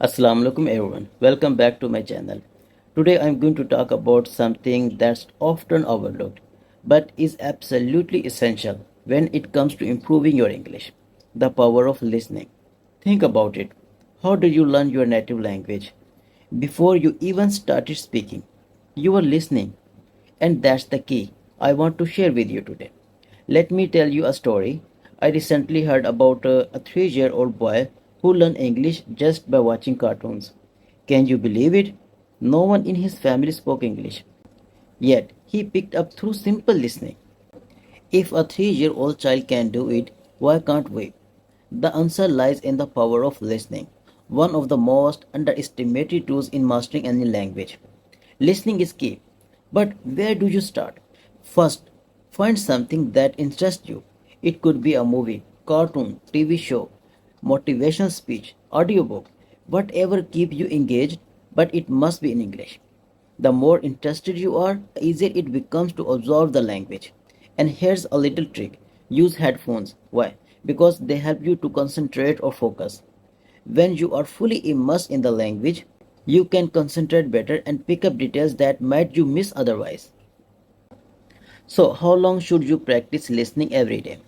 Assalamu alaikum everyone. Welcome back to my channel. Today I'm going to talk about something that's often overlooked but is absolutely essential when it comes to improving your English. The power of listening. Think about it. How did you learn your native language? Before you even started speaking, you were listening. And that's the key I want to share with you today. Let me tell you a story. I recently heard about a 3-year-old boy who learned English just by watching cartoons. Can you believe it? No one in his family spoke English. Yet, he picked up through simple listening. If a 3-year-old child can do it, why can't we? The answer lies in the power of listening, one of the most underestimated tools in mastering any language. Listening is key. But where do you start? First, find something that interests you. It could be a movie, cartoon, TV show, motivational speech, audiobook, whatever keeps you engaged, but it must be in English. The more interested you are, the easier it becomes to absorb the language. And here's a little trick. Use headphones. Why? Because they help you to concentrate or focus. When you are fully immersed in the language, you can concentrate better and pick up details that might you miss otherwise. So, how long should you practice listening every day?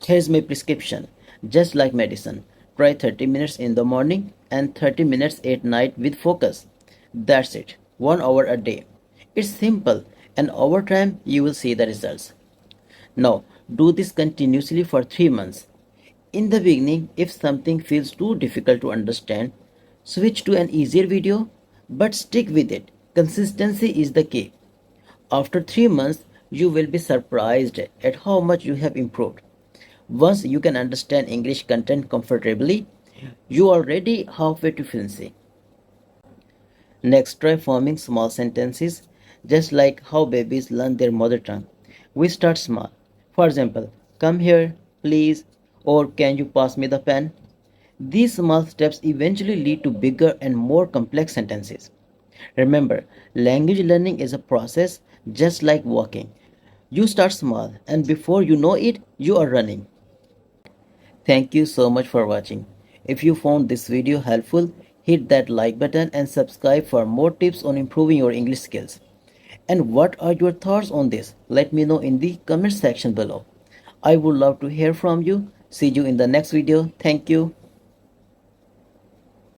Here's my prescription. Just like medicine, try 30 minutes in the morning and 30 minutes at night with focus. That's it. 1 hour a day. It's simple, and over time you will see the results. Now, do this continuously for 3 months. In the beginning, if something feels too difficult to understand, switch to an easier video, but stick with it. Consistency is the key. After 3 months, you will be surprised at how much you have improved. Once you can understand English content comfortably, you are already halfway to fluency. Next, try forming small sentences, just like how babies learn their mother tongue. We start small. For example, come here, please, or can you pass me the pen? These small steps eventually lead to bigger and more complex sentences. Remember, language learning is a process just like walking. You start small, and before you know it, you are running. Thank you so much for watching. If you found this video helpful, hit that like button and subscribe for more tips on improving your English skills. And what are your thoughts on this? Let me know in the comment section below. I would love to hear from you. See you in the next video. Thank you.